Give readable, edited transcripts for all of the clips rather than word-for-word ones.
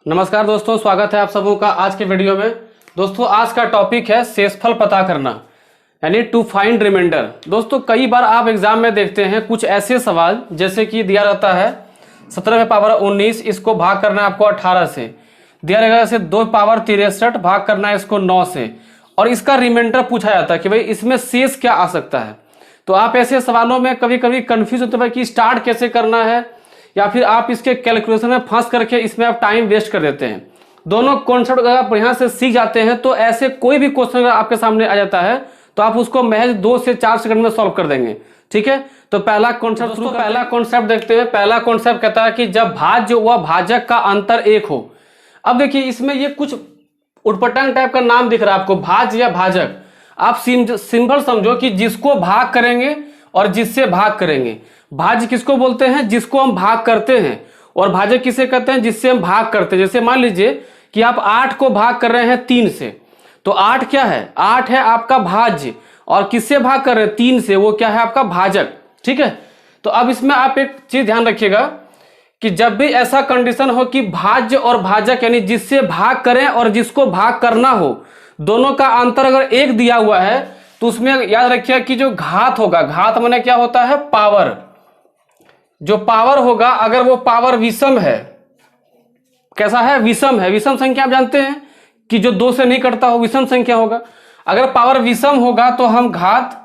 नमस्कार दोस्तों, स्वागत है आप सबों का आज के वीडियो में। दोस्तों आज का टॉपिक है शेषफल पता करना, यानी टू फाइंड रिमाइंडर। दोस्तों कई बार आप एग्जाम में देखते हैं कुछ ऐसे सवाल जैसे कि दिया रहता है 17 पे पावर 19, इसको भाग करना है आपको 18 से, दिया रहेगा जैसे 2 पावर 63 भाग करना है इसको 9 से, और इसका रिमाइंडर पूछा जाता है कि भाई इसमें शेष क्या आ सकता है। तो आप ऐसे सवालों में कभी कभी कंफ्यूज होते हैं कि स्टार्ट कैसे करना है, या फिर आप इसके कैलकुलेशन में फंस करके इसमें आप टाइम वेस्ट कर देते हैं। दोनों कॉन्सेप्ट अगर आप यहाँ से सीख जाते हैं तो ऐसे कोई भी क्वेश्चन अगर आपके सामने आ जाता है तो आप उसको महज 2 से 4 सेकंड में सॉल्व कर देंगे। ठीक है, तो पहला कॉन्सेप्ट पहला कॉन्सेप्ट देखते हैं। पहला कॉन्सेप्ट कहता है कि जब भाज्य व भाजक का अंतर 1 हो। अब देखिए इसमें ये कुछ उटपटांग टाइप का नाम दिख रहा है आपको, भाज्य या भाजक। आप सिंपल समझो कि जिसको भाग करेंगे और जिससे भाग करेंगे। भाज्य किसको बोलते हैं? जिसको हम भाग करते हैं। और भाजक किसे कहते हैं? जिससे हम भाग करते हैं। जैसे मान लीजिए कि आप 8 को भाग कर रहे हैं 3 से, तो 8 क्या है? 8 है आपका भाज्य, और किससे भाग कर रहे हैं? 3 से, वो क्या है? आपका भाजक। ठीक है, तो अब इसमें आप एक चीज ध्यान रखिएगा कि जब भी ऐसा कंडीशन हो कि भाज्य और भाजक यानी जिससे भाग करें और जिसको भाग करना हो, दोनों का अंतर अगर 1 दिया हुआ है तो उसमें याद रखिएगा कि जो घात होगा, घात माने क्या होता है? पावर। जो पावर होगा अगर वो पावर विषम है, कैसा है? विषम है। विषम संख्या आप जानते हैं कि जो 2 से नहीं कटता हो विषम संख्या होगा। अगर पावर विषम होगा तो हम घात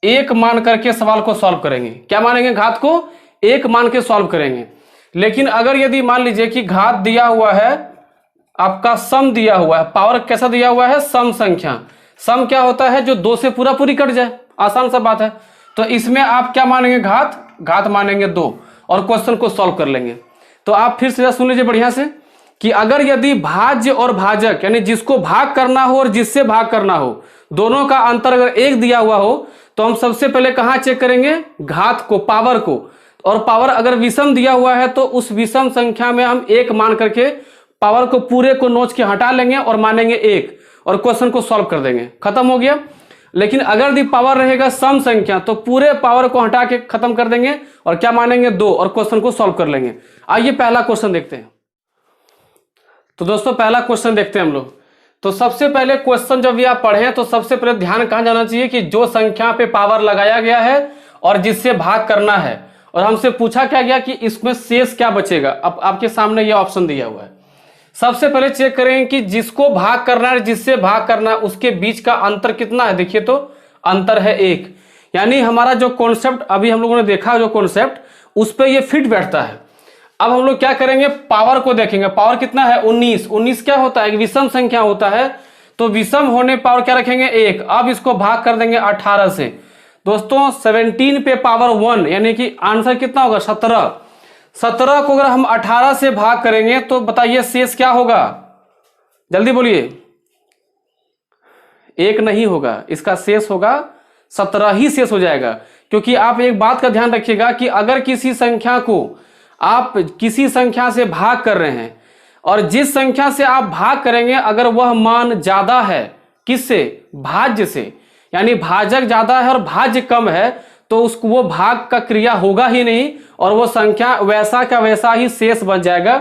1 मान करके सवाल को सॉल्व करेंगे। क्या मानेंगे? घात को 1 मान के सॉल्व करेंगे। लेकिन अगर यदि मान लीजिए कि घात दिया हुआ है आपका, सम दिया हुआ है, पावर कैसा दिया हुआ है? सम संख्या। सम क्या होता है? जो 2 से पूरा पूरी कट जाए, आसान सा बात है। तो इसमें आप क्या मानेंगे? घात मानेंगे 2, और क्वेश्चन को सॉल्व कर लेंगे। तो आप फिर से सुन लीजिए बढ़िया से कि अगर यदि भाज्य और भाजक यानी जिसको भाग करना हो और जिससे भाग करना हो, दोनों का अंतर अगर 1 दिया हुआ हो तो हम सबसे पहले कहां चेक करेंगे? घात को, पावर को। और पावर अगर विषम दिया हुआ है तो उस विषम संख्या में हम 1 मान करके पावर को पूरे को नोच के हटा लेंगे और मानेंगे 1, और क्वेश्चन को सॉल्व कर देंगे। खत्म हो गया। लेकिन अगर दी पावर रहेगा सम संख्या तो पूरे पावर को हटा के खत्म कर देंगे और क्या मानेंगे? 2, और क्वेश्चन को सॉल्व कर लेंगे। आइए पहला क्वेश्चन देखते हैं। तो दोस्तों पहला क्वेश्चन देखते हैं हम लोग। तो सबसे पहले क्वेश्चन जब भी आप पढ़ें तो सबसे पहले ध्यान कहां जाना चाहिए कि जो संख्या पे पावर लगाया गया है और जिससे भाग करना है, और हमसे पूछा क्या गया कि इसमें शेष क्या बचेगा। अब आपके सामने यह ऑप्शन दिया हुआ है। सबसे पहले चेक करें कि जिसको भाग करना है जिससे भाग करना है उसके बीच का अंतर कितना है। देखिए तो अंतर है 1, यानी हमारा जो कॉन्सेप्ट अभी हम लोगों ने देखा, जो कॉन्सेप्ट उस पर ये फिट बैठता है। अब हम लोग क्या करेंगे? पावर को देखेंगे। पावर कितना है? 19। 19 क्या होता है? एक विषम संख्या होता है, तो विषम होने पावर क्या रखेंगे? 1। अब इसको भाग कर देंगे 18 से। दोस्तों 17 पे पावर 1 यानी कि आंसर कितना होगा? 17। 17 को अगर हम 18 से भाग करेंगे तो बताइए शेष क्या होगा? जल्दी बोलिए। 1 नहीं होगा, इसका शेष होगा 17 ही शेष हो जाएगा। क्योंकि आप एक बात का ध्यान रखिएगा कि अगर किसी संख्या को आप किसी संख्या से भाग कर रहे हैं और जिस संख्या से आप भाग करेंगे अगर वह मान ज्यादा है, किससे? भाज्य से, यानी भाजक ज्यादा है और भाज्य कम है, तो उसको वो भाग का क्रिया होगा ही नहीं और वो संख्या वैसा का वैसा ही शेष बन जाएगा।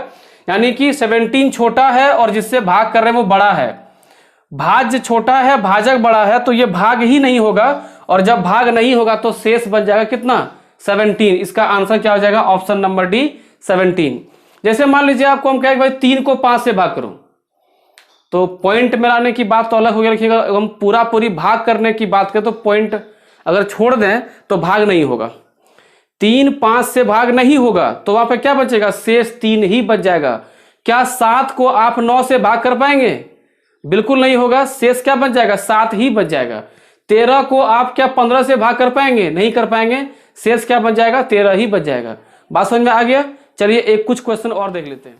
यानी कि 17 छोटा है और जिससे भाग कर रहे हैं वो बड़ा है, भाज्य छोटा है भाजक बड़ा है, तो ये भाग ही नहीं होगा। और जब भाग नहीं होगा तो शेष बन जाएगा कितना? 17। इसका आंसर क्या हो जाएगा? Option number D 17। जैसे मान लीजिए आपको हम कहें भाई 3 को 5 से भाग करो, तो पॉइंट में लाने की बात तो अलग हो गया। रखिएगा हम पूरी भाग करने की बात करें तो पॉइंट अगर छोड़ दें तो भाग नहीं होगा। 3 5 से भाग नहीं होगा तो वहां पे क्या बचेगा? शेष 3 ही बच जाएगा। क्या 7 को आप 9 से भाग कर पाएंगे? बिल्कुल नहीं होगा। शेष क्या बच जाएगा? 7 ही बच जाएगा। 13 को आप क्या 15 से भाग कर पाएंगे? नहीं कर पाएंगे। शेष क्या बच जाएगा? 13 ही बच जाएगा। बात समझ में आ गया? चलिए एक कुछ क्वेश्चन और देख लेते हैं।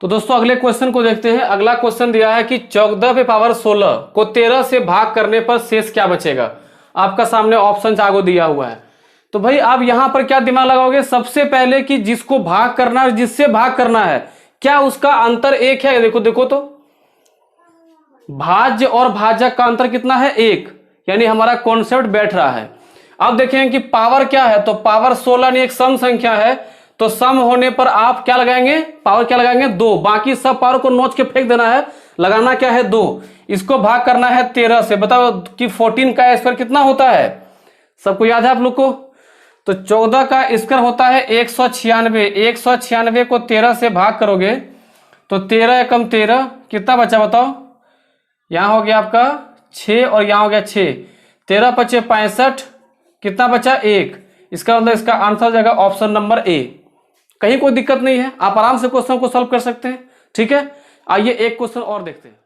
तो दोस्तों अगले क्वेश्चन को देखते हैं। अगला क्वेश्चन दिया है कि 14 पे पावर 16 को 13 से भाग करने पर शेष क्या बचेगा। आपका सामने ऑप्शन आगो दिया हुआ है। तो भाई आप यहां पर क्या दिमाग लगाओगे? सबसे पहले कि जिसको भाग करना है जिससे भाग करना है, क्या उसका अंतर 1 है? देखो तो भाज्य और भाजक का अंतर कितना है? 1, यानी हमारा कॉन्सेप्ट बैठ रहा है। अब देखें कि पावर क्या है, तो पावर 16 यानी एक सम संख्या है, तो सम होने पर आप क्या लगाएंगे, पावर क्या लगाएंगे 2, बाकी सब पावर को नोच के फेंक देना है, लगाना क्या है 2, इसको भाग करना है 13 से। बताओ कि 14 का स्क्वायर कितना होता है, सबको याद है आप लोग को? तो 14 का स्क्वायर होता है 196, 196 को 13 से भाग करोगे तो 13 एकम 13 कितना बचा बताओ, यहां हो गया आपका 6 और यहां हो गया 6, 13 पचे 65, कितना बचा 1, इसका मतलब इसका आंसर हो जाएगा ऑप्शन नंबर ए। कहीं कोई दिक्कत नहीं है, आप आराम से क्वेश्चन को सॉल्व कर सकते हैं। ठीक है, आइए एक क्वेश्चन और देखते हैं।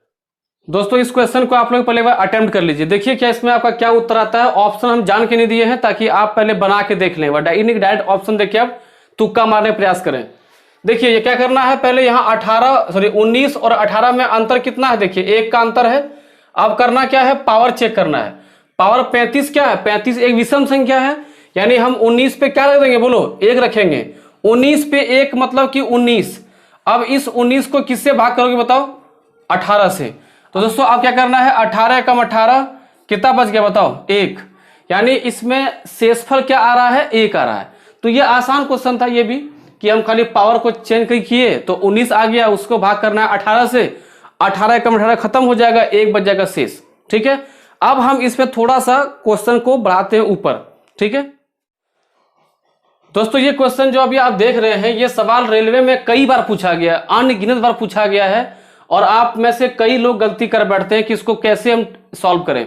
दोस्तों इस क्वेश्चन को आप लोग पहले बार अटेम्प्ट कर लीजिए, देखिए क्या इसमें आपका क्या उत्तर आता है। ऑप्शन हम जान के नहीं दिए हैं ताकि आप पहले बना के देख लें, डायरेक्ट ऑप्शन देखिए आप तुक्का मारने प्रयास करें। देखिए ये क्या करना है, पहले यहाँ 19 और 18 में अंतर कितना है, देखिए 1 का अंतर है। अब करना क्या है, पावर चेक करना है। पावर 35 क्या है, 35 एक विषम संख्या है, यानी हम 19 पे क्या रख देंगे, बोलो 1 रखेंगे। 19 पे 1 मतलब कि 19। अब इस 19 को किससे भाग करोगे बताओ, 18 से। तो दोस्तों अब क्या करना है, 18 कम 18 कितना बच गया बताओ 1, यानी इसमें शेषफल क्या आ रहा है, 1 आ रहा है। तो ये आसान क्वेश्चन था ये भी, कि हम खाली पावर को चेंज किए तो 19 आ गया, उसको भाग करना है 18 से, 18 कम 18 खत्म हो जाएगा, 1 बच जाएगा शेष। ठीक है, अब हम इसमें थोड़ा सा क्वेश्चन को बढ़ाते हैं ऊपर। ठीक है दोस्तों, ये क्वेश्चन जो अभी आप देख रहे हैं, ये सवाल रेलवे में कई बार पूछा गया, अनगिनत बार पूछा गया है, और आप में से कई लोग गलती कर बैठते हैं कि इसको कैसे हम सॉल्व करें।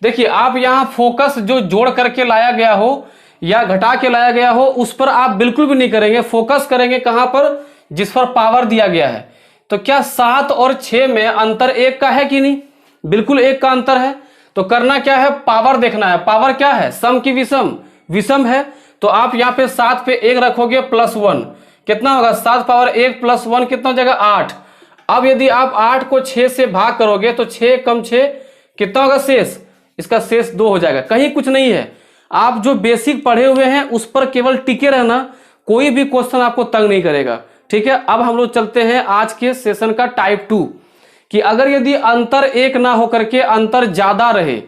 देखिए आप यहाँ फोकस जो जोड़ करके लाया गया हो या घटा के लाया गया हो उस पर आप बिल्कुल भी नहीं करेंगे, फोकस करेंगे कहां पर, जिस पर पावर दिया गया है। तो क्या 7 और 6 में अंतर 1 का है कि नहीं, बिल्कुल 1 का अंतर है। तो करना क्या है, पावर देखना है। पावर क्या है, सम की विषम, विषम है। तो आप यहाँ पे 7 पे 1 रखोगे +1 कितना होगा, 7 पावर 1 + 1 कितना हो जाएगा 8। अब यदि आप 8 को 6 से भाग करोगे तो 6 कम 6 कितना होगा शेष, इसका शेष 2 हो जाएगा। कहीं कुछ नहीं है, आप जो बेसिक पढ़े हुए हैं उस पर केवल टिके रहना, कोई भी क्वेश्चन आपको तंग नहीं करेगा। ठीक है, अब हम लोग चलते हैं आज के सेशन का टाइप 2, कि अगर यदि अंतर 1 ना होकर के अंतर ज्यादा रहे,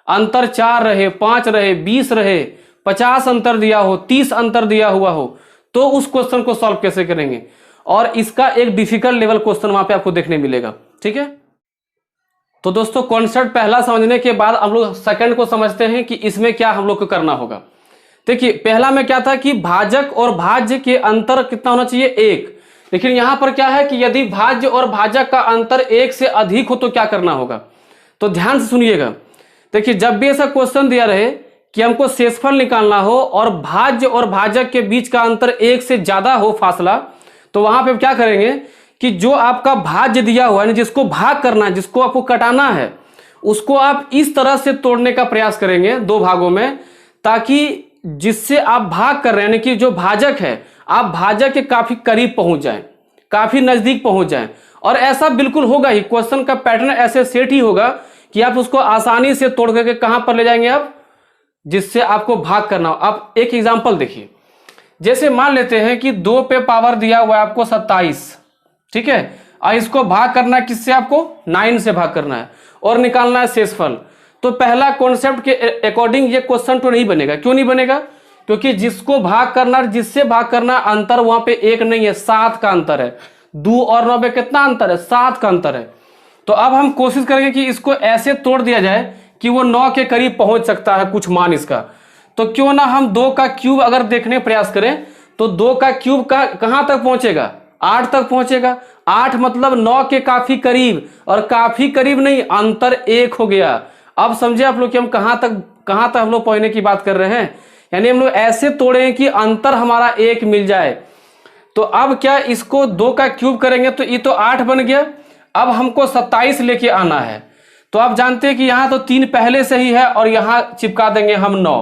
अंतर 4 रहे, 5 रहे, 20 रहे, 50 अंतर दिया हो, 30 अंतर दिया हुआ हो, तो उस क्वेश्चन को सॉल्व कैसे करेंगे, और इसका एक डिफिकल्ट लेवल क्वेश्चन वहां पे आपको देखने मिलेगा। ठीक है, तो दोस्तों कॉन्सेप्ट पहला समझने के बाद हम लोग सेकंड को समझते हैं कि इसमें क्या हम लोग को करना होगा। देखिए पहला में क्या था कि भाजक और भाज्य के अंतर कितना होना चाहिए, 1। लेकिन यहां पर क्या है कि यदि भाज्य और भाजक का अंतर 1 से अधिक हो तो क्या करना होगा, तो ध्यान से सुनिएगा। देखिए जब भी ऐसा क्वेश्चन दिया रहे कि हमको शेषफल निकालना हो और भाज्य और भाजक के बीच का अंतर 1 से ज्यादा हो फासला, तो वहां पे क्या करेंगे कि जो आपका भाज्य दिया हुआ है, जिसको भाग करना है, जिसको आपको कटाना है, उसको आप इस तरह से तोड़ने का प्रयास करेंगे 2 भागों में, ताकि जिससे आप भाग कर रहे हैं, यानी कि जो भाजक है आप भाजक के काफी करीब पहुंच जाएं, काफी नजदीक पहुंच जाएं। और ऐसा बिल्कुल होगा ही, क्वेश्चन का पैटर्न ऐसे सेट ही होगा कि आप उसको आसानी से तोड़ करके कहां पर ले जाएंगे आप, जिससे आपको भाग करना हो। आप एक एग्जांपल देखिए, जैसे मान लेते हैं कि 2 पे पावर दिया हुआ है आपको 27, ठीक है, और इसको भाग करना है किससे, आपको 9 से भाग करना है और निकालना है शेषफल। तो पहला कॉन्सेप्ट के अकॉर्डिंग ये क्वेश्चन तो नहीं बनेगा। क्यों नहीं बनेगा, क्योंकि जिसको भाग करना और जिससे भाग करना अंतर वहां पे 1 नहीं है, 7 का अंतर है। 2 और 9 में कितना अंतर है, 7 का अंतर है। तो अब हम कोशिश करेंगे कि इसको ऐसे तोड़ दिया जाए कि वो 9 के करीब पहुंच सकता है कुछ मान इसका। तो क्यों ना हम 2 का क्यूब अगर देखने प्रयास करें तो 2 का क्यूब का कहां तक पहुंचेगा, 8 तक पहुंचेगा। 8 मतलब 9 के काफी करीब, और काफी करीब नहीं, अंतर 1 हो गया। अब समझे आप लोग कि हम कहां तक हम लोग पहुंचने की बात कर रहे हैं, यानी हम लोग ऐसे तोड़े कि अंतर हमारा 1 मिल जाए। तो अब क्या, इसको 2 का क्यूब करेंगे तो ये तो 8 बन गया। अब हमको 27 लेके आना है। तो आप जानते हैं कि यहां तो 3 पहले से ही है और यहां चिपका देंगे हम 9।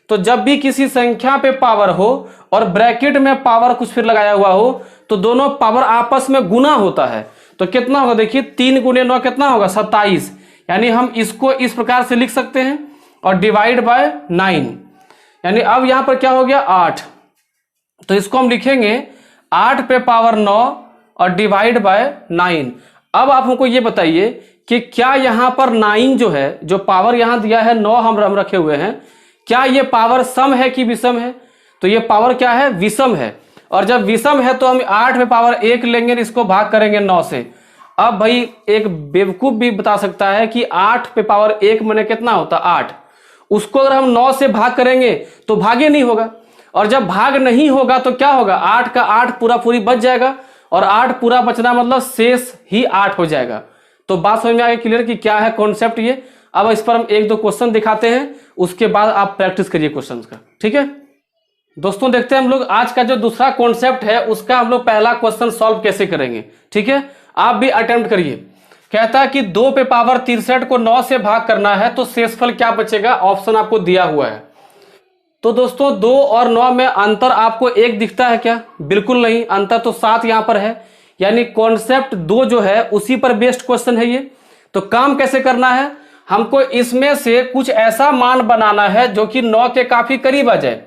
तो जब भी किसी संख्या पे पावर हो और ब्रैकेट में पावर कुछ फिर लगाया हुआ हो तो दोनों पावर आपस में गुना होता है। तो कितना होगा, देखिए 3 गुने 9 कितना होगा, 27। यानी हम इसको इस प्रकार से लिख सकते हैं और डिवाइड बाय 9, यानी अब यहां पर क्या हो गया 8। तो इसको हम लिखेंगे 8 पे पावर 9 और डिवाइड बाय 9। अब आप हमको ये बताइए कि क्या यहां पर 9 जो है, जो पावर यहां दिया है 9 हम रखे हुए हैं, क्या ये पावर सम है कि विषम है, तो ये पावर क्या है, विषम है। और जब विषम है तो हम 8 पे पावर 1 लेंगे, इसको भाग करेंगे 9 से। अब भाई एक बेवकूफ भी बता सकता है कि 8 पे पावर 1 माने कितना होता है 8, उसको अगर हम 9 से भाग करेंगे तो भागे नहीं होगा, और जब भाग नहीं होगा तो क्या होगा, 8 का 8 पूरा पूरी बच जाएगा, और 8 पूरा बचना मतलब शेष ही 8 हो जाएगा। तो बात समझ में आ गई क्लियर कि क्या है कॉन्सेप्ट ये। अब इस पर हम 1-2 क्वेश्चन दिखाते हैं, उसके बाद आप प्रैक्टिस करिए क्वेश्चन का, ठीक है। दोस्तों देखते हैं हम लोग आज का जो दूसरा कॉन्सेप्ट है उसका हम लोग पहला क्वेश्चन सॉल्व कैसे करेंगे, ठीक है। आप भी अटेम्प्ट करिए। कहता है कि 2 पे पावर 63 को 9 से भाग करना है तो शेषफल क्या बचेगा, ऑप्शन आपको दिया हुआ है। तो दोस्तों 2 और 9 में अंतर आपको 1 दिखता है क्या, बिल्कुल नहीं, अंतर तो 7 यहां पर है, यानी कॉन्सेप्ट 2 जो है उसी पर बेस्ड क्वेश्चन है ये। तो काम कैसे करना है, हमको इसमें से कुछ ऐसा मान बनाना है जो कि 9 के काफी करीब आ जाए।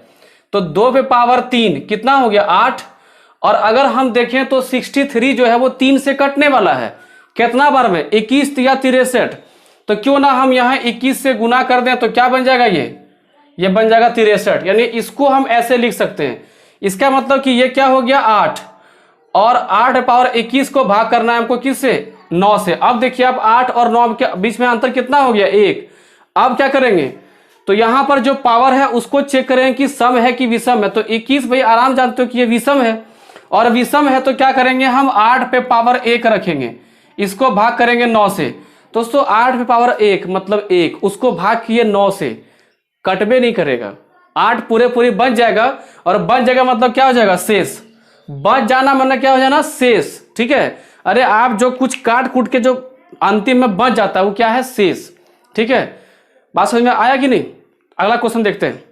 तो 2 पे पावर 3 कितना हो गया 8, और अगर हम देखें तो 63 जो है वो 3 से कटने वाला है, कितना बार में 21 या 63, तो क्यों ना हम यहाँ 21 से गुना कर दें, तो क्या बन जाएगा ये बन जाएगा 63, यानी इसको हम ऐसे लिख सकते हैं। इसका मतलब कि ये क्या हो गया 8, और 8 पावर 21 को भाग करना है हमको किससे, 9 से। अब देखिए अब 8 और 9 के बीच में अंतर कितना हो गया 1। अब क्या करेंगे, तो यहां पर जो पावर है उसको चेक करें कि सम है कि विषम है। तो 21 भाई आराम जानते हो कि ये विषम है, और विषम है तो क्या करेंगे हम 8 पे पावर 1 रखेंगे, इसको भाग करेंगे 9 से। दोस्तों 8 पे पावर 1 मतलब 1, उसको भाग किए 9 से, कटबे नहीं करेगा, 8 पूरे पूरी बच जाएगा, और बच जाएगा मतलब क्या हो जाएगा शेष, बच जाना मतलब क्या हो जाना शेष, ठीक है। अरे आप जो कुछ काट कूट के जो अंतिम में बच जाता है वो क्या है शेष, ठीक है। बात समझ में आया कि नहीं। अगला क्वेश्चन देखते हैं।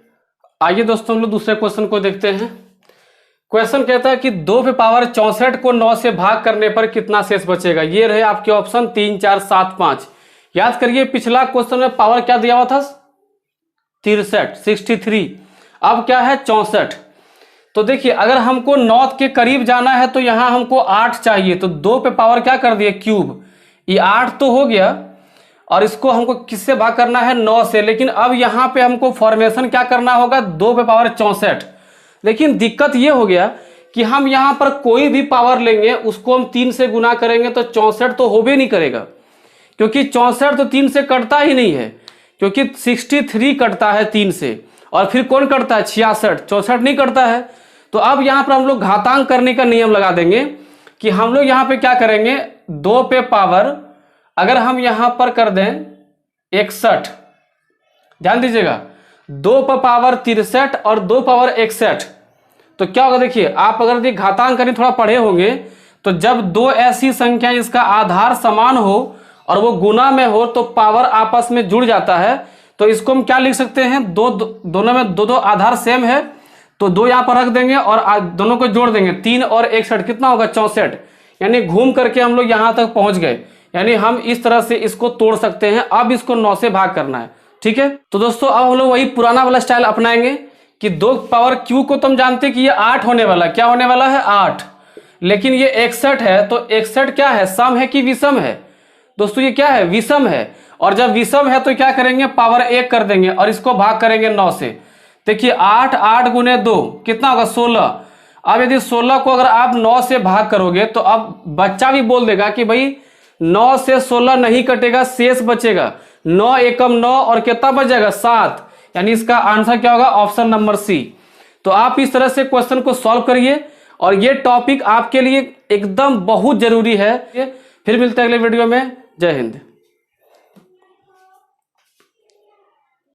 आइए दोस्तों हम लोग दूसरे क्वेश्चन को देखते हैं। क्वेश्चन कहता है कि 2 पे पावर 64 को 9 से भाग करने पर कितना शेष बचेगा। ये रहे आपके ऑप्शन 3, 4, 7, 5। याद करिए पिछला क्वेश्चन में पावर क्या दिया हुआ था 63, अब क्या है 64। तो देखिए अगर हमको 9 के करीब जाना है तो यहां हमको 8 चाहिए, तो 2 पे पावर क्या कर दिए क्यूब, ये 8 तो हो गया, और इसको हमको किससे भाग करना है 9 से। लेकिन अब यहां पे हमको फॉर्मेशन क्या करना होगा 2 पे पावर 64। लेकिन दिक्कत ये हो गया कि हम यहां पर कोई भी पावर लेंगे उसको हम 3 से गुना करेंगे तो 64 तो हो भी नहीं करेगा, क्योंकि 64 तो 3 से कटता ही नहीं है, क्योंकि 63 कटता है 3 से, और फिर कौन कटता है 66, 64 नहीं कटता है। तो अब यहां पर हम लोग घातांक करने का नियम लगा देंगे कि हम लोग यहां पे क्या करेंगे 2 पे पावर अगर हम यहां पर कर दें 61, ध्यान दीजिएगा 2 पे पावर 63 और 2 पावर 61, तो क्या होगा देखिए आप अगर घातांक करने थोड़ा पढ़े होंगे तो जब 2 ऐसी संख्या इसका आधार समान हो और वो गुना में हो तो पावर आपस में जुड़ जाता है। तो इसको हम क्या लिख सकते हैं, दोनों में 2 आधार सेम है तो 2 यहां पर रख देंगे और दोनों को जोड़ देंगे, 3 और 61 कितना होगा 64, यानी घूम करके हम लोग यहां तक पहुंच गए। यानी हम इस तरह से इसको तोड़ सकते हैं। अब इसको 9 से भाग करना है, ठीक है। तो दोस्तों अब हम लोग वही पुराना वाला स्टाइल अपनाएंगे कि 2 पावर क्यू को तुम जानते कि ये 8 होने वाला, क्या होने वाला है 8, लेकिन ये 61 है तो 61 क्या है सम है कि विषम है। दोस्तों ये क्या है विषम है, और जब विषम है तो क्या करेंगे पावर 1 कर देंगे और इसको भाग करेंगे 9 से। देखिए 8 8 गुने 2 कितना होगा 16। अब यदि 16 को अगर आप 9 से भाग करोगे तो अब बच्चा भी बोल देगा कि भाई 9 से 16 नहीं कटेगा, शेष बचेगा 9 एकम 9 और कितना बच जाएगा 7, यानी इसका आंसर क्या होगा ऑप्शन नंबर सी। तो आप इस तरह से क्वेश्चन को सॉल्व करिए और ये टॉपिक आपके लिए एकदम बहुत जरूरी है। फिर मिलते हैं अगले वीडियो में। जय हिंद।